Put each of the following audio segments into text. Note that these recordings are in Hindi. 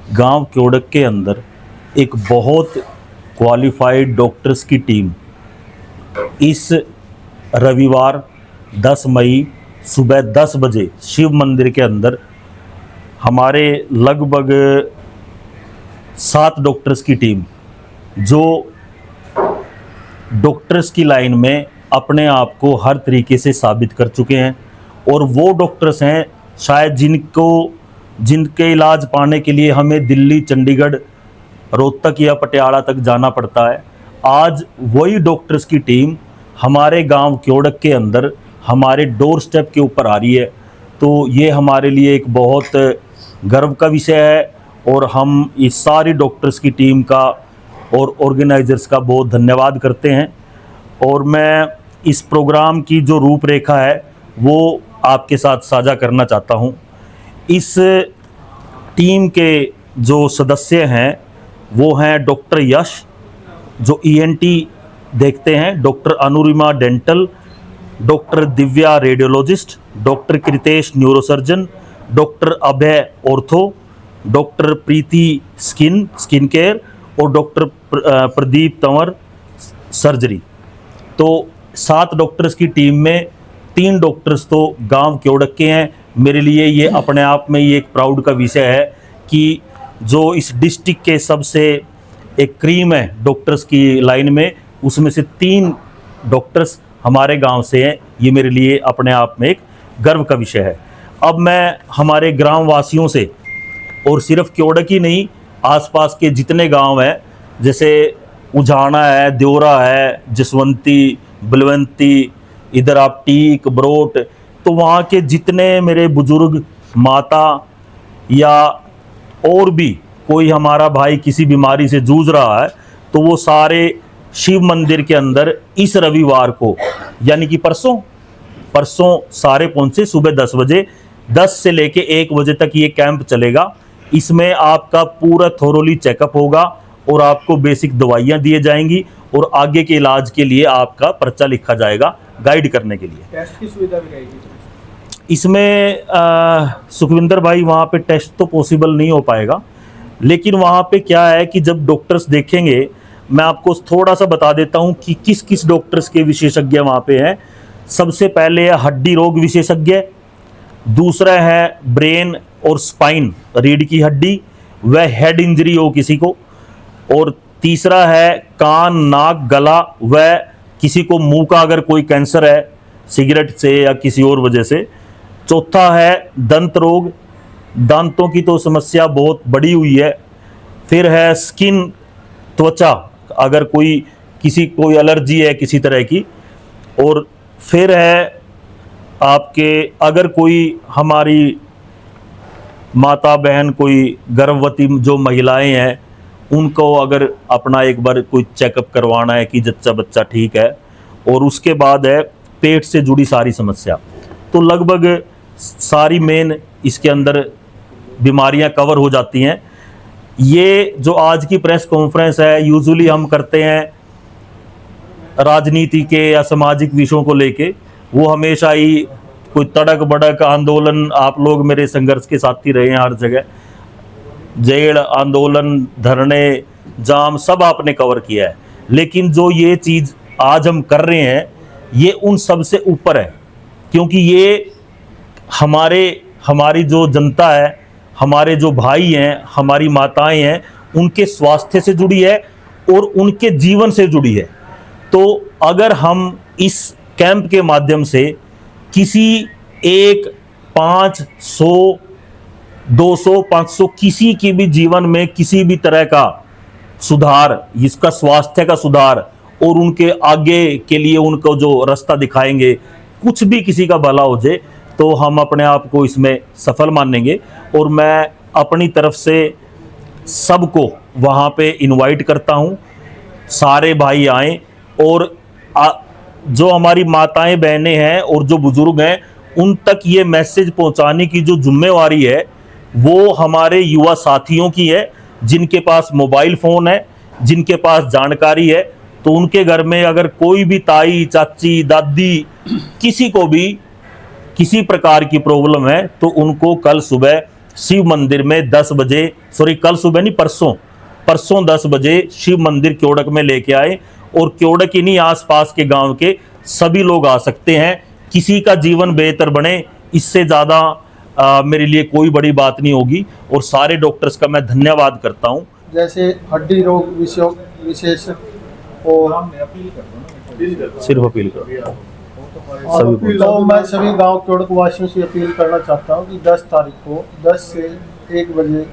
गांव क्योड़क के अंदर एक बहुत क्वालिफाइड डॉक्टर्स की टीम इस रविवार 10 मई सुबह 10 बजे शिव मंदिर के अंदर हमारे लगभग 7 डॉक्टर्स की टीम जो डॉक्टर्स की लाइन में अपने आप को हर तरीके से साबित कर चुके हैं और वो डॉक्टर्स हैं शायद जिनके इलाज पाने के लिए हमें दिल्ली, चंडीगढ़, रोहतक या पटियाला तक जाना पड़ता है। आज वही डॉक्टर्स की टीम हमारे गांव क्योड़क के अंदर हमारे डोर स्टेप के ऊपर आ रही है, तो ये हमारे लिए एक बहुत गर्व का विषय है और हम इस सारी डॉक्टर्स की टीम का और ऑर्गेनाइजर्स का बहुत धन्यवाद करते हैं। और मैं इस प्रोग्राम की जो रूपरेखा है वो आपके साथ साझा करना चाहता हूँ। इस टीम के जो सदस्य हैं वो हैं डॉक्टर यश जो ईएनटी देखते हैं, doctor Anurima dental, doctor Divya radiologist, doctor Kritesh neurosurgeon, doctor Abhay ortho, doctor Preeti skin care और डॉक्टर प्रदीप तंवर सर्जरी। तो 7 डॉक्टर्स की टीम में 3 डॉक्टर्स तो गांव क्योड़क के हैं। मेरे लिए ये अपने आप में ये एक प्राउड का विषय है कि जो इस डिस्ट्रिक्ट के सबसे एक क्रीम है डॉक्टर्स की लाइन में, उसमें से 3 डॉक्टर्स हमारे गांव से हैं। ये मेरे लिए अपने आप में एक गर्व का विषय है। अब मैं हमारे ग्राम वासियों से और सिर्फ क्योड़क ही नहीं, आसपास के जितने गांव हैं जैसे उजाना है, देवरा है, जसवंती, बलवंती, इधर आप टीक, बरोट, तो वहाँ के जितने मेरे बुजुर्ग, माता या और भी कोई हमारा भाई किसी बीमारी से जूझ रहा है तो वो सारे शिव मंदिर के अंदर इस रविवार को यानी कि परसों सारे पहुँचे सुबह 10 बजे। 10 से लेके 1 बजे तक ये कैंप चलेगा। इसमें आपका पूरा थोरोली चेकअप होगा और आपको बेसिक दवाइयाँ दिए जाएंगी और आगे के इलाज के लिए आपका पर्चा लिखा जाएगा गाइड करने के लिए। टेस्ट की सुविधा भी रहेगी इसमें सुखविंदर भाई वहाँ पे टेस्ट तो पॉसिबल नहीं हो पाएगा, लेकिन वहाँ पे क्या है कि जब डॉक्टर्स देखेंगे, मैं आपको थोड़ा सा बता देता हूँ कि किस किस डॉक्टर्स के विशेषज्ञ वहाँ पे हैं। सबसे पहले है हड्डी रोग विशेषज्ञ, दूसरा है ब्रेन और स्पाइन, रीढ़ की हड्डी व हेड इंजरी हो किसी को, और तीसरा है कान, नाक, गला व किसी को मुंह का अगर कोई कैंसर है सिगरेट से या किसी और वजह से। चौथा है दंत रोग, दांतों की तो समस्या बहुत बड़ी हुई है। फिर है स्किन, त्वचा, अगर कोई एलर्जी है किसी तरह की। और फिर है आपके अगर कोई हमारी माता बहन, कोई गर्भवती जो महिलाएं हैं, उनको अगर अपना एक बार कोई चेकअप करवाना है कि जच्चा बच्चा ठीक है। और उसके बाद है पेट से जुड़ी सारी समस्या। तो लगभग सारी मेन इसके अंदर बीमारियां कवर हो जाती हैं। ये जो आज की प्रेस कॉन्फ्रेंस है यूजुअली हम करते हैं राजनीति के या सामाजिक विषयों को लेके, वो हमेशा ही कोई तड़क बड़क आंदोलन, आप लोग मेरे संघर्ष के साथी रहे हैं हर जगह, जेल आंदोलन, धरने, जाम सब आपने कवर किया है। लेकिन जो ये चीज़ आज हम कर रहे हैं ये उन सब से ऊपर है, क्योंकि ये हमारी जो जनता है, हमारे जो भाई हैं, हमारी माताएं हैं, उनके स्वास्थ्य से जुड़ी है और उनके जीवन से जुड़ी है। तो अगर हम इस कैंप के माध्यम से किसी एक 500, 200, 500 किसी की भी जीवन में किसी भी तरह का सुधार, इसका स्वास्थ्य का सुधार और उनके आगे के लिए उनको जो रास्ता दिखाएंगे, कुछ भी किसी का भला हो जाए, तो हम अपने आप को इसमें सफल मानेंगे। और मैं अपनी तरफ से सबको वहाँ पे इनवाइट करता हूँ, सारे भाई आएँ और जो हमारी माताएं बहनें हैं और जो बुजुर्ग हैं उन तक ये मैसेज पहुँचाने की जो जिम्मेवारी है वो हमारे युवा साथियों की है, जिनके पास मोबाइल फ़ोन है, जिनके पास जानकारी है। तो उनके घर में अगर कोई भी ताई, चाची, दादी, किसी को भी किसी प्रकार की प्रॉब्लम है तो उनको कल सुबह शिव मंदिर में 10 बजे, सॉरी कल सुबह नहीं, परसों 10 बजे शिव मंदिर क्योड़क में लेके आए। और क्योड़क ही नहीं, आसपास के गांव के सभी लोग आ सकते हैं। किसी का जीवन बेहतर बने, इससे ज़्यादा मेरे लिए कोई बड़ी बात नहीं होगी। और सारे डॉक्टर्स का मैं धन्यवाद करता हूँ। जैसे हड्डी रोग विशेष और सिर्फ अपील करो तो मैं सभी गांव क्योड़क वासियों से अपील करना चाहता हूं कि 10 तारीख को 10 से 1 बजे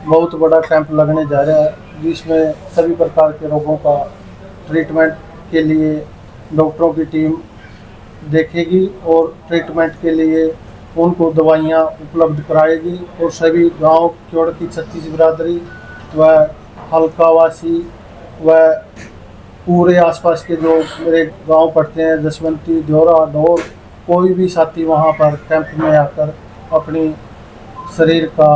बहुत बड़ा कैंप लगने जा रहा है, जिसमें सभी प्रकार के रोगों का ट्रीटमेंट के लिए डॉक्टरों की टीम देखेगी और ट्रीटमेंट के लिए उनको दवाइयाँ उपलब्ध कराएगी। और सभी गांव क्योड़क की 36 बिरादरी व हल्कावासी व पूरे आसपास के जो मेरे गांव पड़ते हैं, जसवंती, ड्योरा, डोर, कोई भी साथी वहां पर कैंप में आकर अपनी शरीर का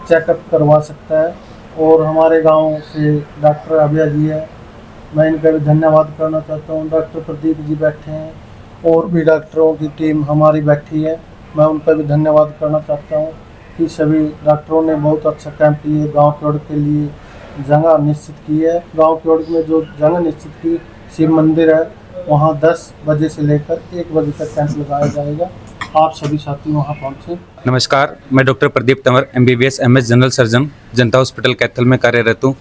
चेकअप करवा सकता है। और हमारे गांव से डॉक्टर अभय जी है, मैं इनका भी धन्यवाद करना चाहता हूं। डॉक्टर प्रदीप जी बैठे हैं और भी डॉक्टरों की टीम हमारी बैठी है, मैं उनका भी धन्यवाद करना चाहता हूं कि सभी डॉक्टरों ने बहुत अच्छा कैंप लिए, गाँव क्योड़क के लिए जगह निश्चित की है। गांव क्योड़क में जो जगह निश्चित की शिव मंदिर है, वहां 10 बजे से लेकर 1 बजे तक कैंप लगाया जाएगा। आप सभी साथी वहां पहुंचे। नमस्कार, मैं doctor Pradeep Tanwar, MBBS MS general surgeon, जनता हॉस्पिटल कैथल में कार्यरत हूँ।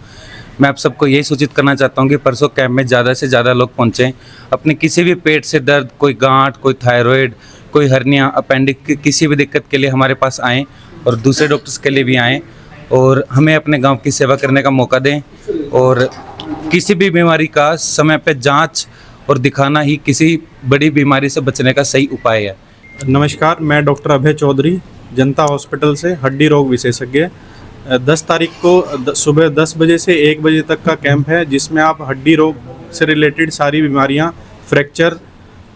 मैं आप सबको यही सूचित करना चाहता हूँ कि परसों कैंप में ज़्यादा से ज़्यादा लोग पहुँचें। अपने किसी भी पेट से दर्द, कोई गांठ, कोई थायराइड, कोई हर्निया, अपेंडिक्स, किसी भी दिक्कत के लिए हमारे पास आएँ और दूसरे डॉक्टर्स के लिए भी आएँ और हमें अपने गांव की सेवा करने का मौका दें। और किसी भी बीमारी का समय पे जांच और दिखाना ही किसी बड़ी बीमारी से बचने का सही उपाय है। नमस्कार, मैं डॉक्टर अभय चौधरी, जनता हॉस्पिटल से हड्डी रोग विशेषज्ञ। 10 तारीख को सुबह 10 बजे से 1 बजे तक का कैंप है, जिसमें आप हड्डी रोग से रिलेटेड सारी बीमारियां, फ्रैक्चर,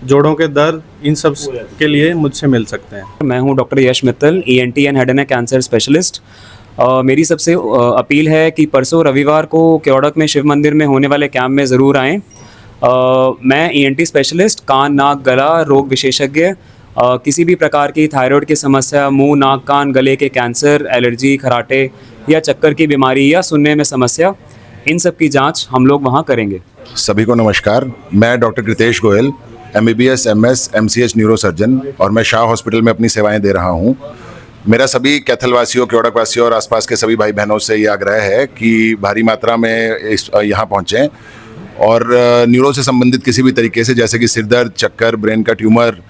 जोड़ों के दर्द, इन सब के लिए मुझसे मिल सकते हैं। मैं हूं doctor Yash Mittal, ENT and head and neck cancer specialist. मेरी सबसे अपील है कि परसों रविवार को क्योड़क में शिव मंदिर में होने वाले कैंप में ज़रूर आएँ। मैं ENT स्पेशलिस्ट, कान, नाक, गला रोग विशेषज्ञ, किसी भी प्रकार की थायराइड की समस्या, मुंह, नाक, कान, गले के कैंसर, एलर्जी, खराटे या चक्कर की बीमारी या सुनने में समस्या, इन सब की जांच हम लोग वहां करेंगे। सभी को नमस्कार, मैं doctor Kritesh Goyal, MBBS MS MCH neuro surgeon और मैं शाह हॉस्पिटल में अपनी सेवाएं दे रहा हूं। मेरा सभी कैथल वासियों, क्योड़क वासियों और आसपास के सभी भाई बहनों से ये आग्रह है कि भारी मात्रा में यहाँ पहुँचें और न्यूरो से संबंधित किसी भी तरीके से, जैसे कि सिर दर्द, चक्कर, ब्रेन का ट्यूमर,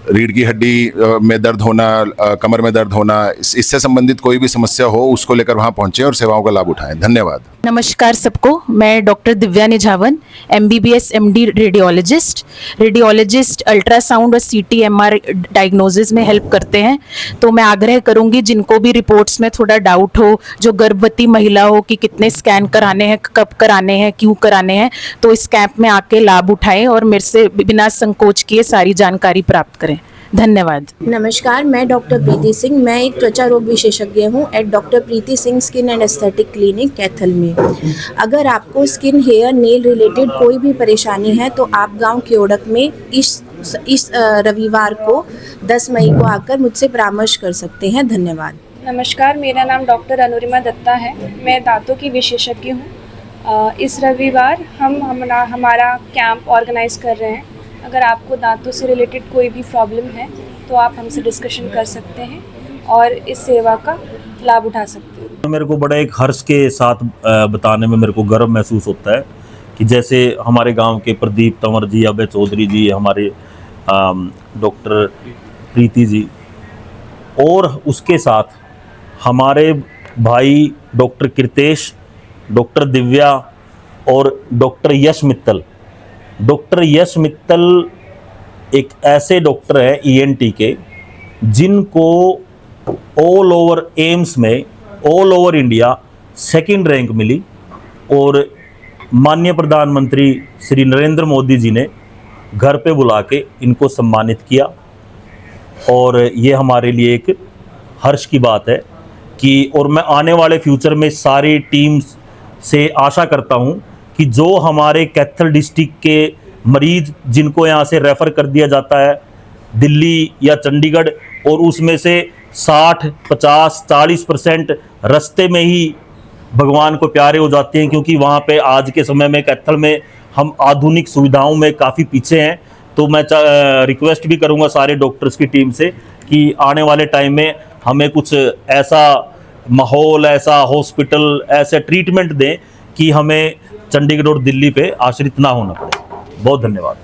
रीढ़ की हड्डी में दर्द होना, कमर में दर्द होना, इससे संबंधित कोई भी समस्या हो, उसको लेकर वहाँ पहुँचें और सेवाओं का लाभ उठाएं। धन्यवाद। नमस्कार सबको, मैं doctor Divya Nijhawan, MBBS MD radiologist ultrasound और CT MR डायग्नोसिस में हेल्प करते हैं। तो मैं आग्रह करूंगी जिनको भी रिपोर्ट्स में थोड़ा डाउट हो, जो गर्भवती महिला हो कि कितने स्कैन कराने हैं, कब कराने हैं, क्यों कराने हैं, तो इस कैंप में आके लाभ उठाएं और मेरे से बिना संकोच किए सारी जानकारी प्राप्त करें। धन्यवाद। नमस्कार, मैं डॉक्टर प्रीति सिंह, मैं एक त्वचा रोग विशेषज्ञ हूँ eight doctor Preeti Singh skin and aesthetic clinic Kaithal में। अगर आपको स्किन, हेयर, नेल रिलेटेड कोई भी परेशानी है तो आप गांव क्योड़क में इस रविवार को 10 मई को आकर मुझसे परामर्श कर सकते हैं। धन्यवाद। नमस्कार, मेरा नाम डॉक्टर अनुरिमा दत्ता है, मैं दांतों की विशेषज्ञ हूँ। इस रविवार हमारा कैंप ऑर्गेनाइज कर रहे हैं। अगर आपको दांतों से रिलेटेड कोई भी प्रॉब्लम है तो आप हमसे डिस्कशन कर सकते हैं और इस सेवा का लाभ उठा सकते हैं। तो मेरे को बड़ा एक हर्ष के साथ बताने में मेरे को गर्व महसूस होता है कि जैसे हमारे गांव के प्रदीप तंवर जी, अभय चौधरी जी, हमारे डॉक्टर प्रीति जी और उसके साथ हमारे भाई डॉक्टर कृतेश, डॉक्टर दिव्या और डॉक्टर यश मित्तल। डॉक्टर यश मित्तल एक ऐसे डॉक्टर हैं ENT के जिनको ऑल ओवर एम्स में all over India second rank मिली और माननीय प्रधानमंत्री श्री नरेंद्र मोदी जी ने घर पे बुला के इनको सम्मानित किया। और ये हमारे लिए एक हर्ष की बात है कि, और मैं आने वाले फ्यूचर में सारी टीम्स से आशा करता हूँ कि जो हमारे कैथल डिस्ट्रिक्ट के मरीज जिनको यहाँ से रेफ़र कर दिया जाता है दिल्ली या चंडीगढ़, और उसमें से 60, 50, 40% रास्ते में ही भगवान को प्यारे हो जाते हैं, क्योंकि वहाँ पे आज के समय में कैथल में हम आधुनिक सुविधाओं में काफ़ी पीछे हैं। तो मैं रिक्वेस्ट भी करूँगा सारे डॉक्टर्स की टीम से कि आने वाले टाइम में हमें कुछ ऐसा माहौल, ऐसा हॉस्पिटल, ऐसे ट्रीटमेंट दें कि हमें चंडीगढ़ और दिल्ली पे आश्रित ना होना पड़े। बहुत धन्यवाद।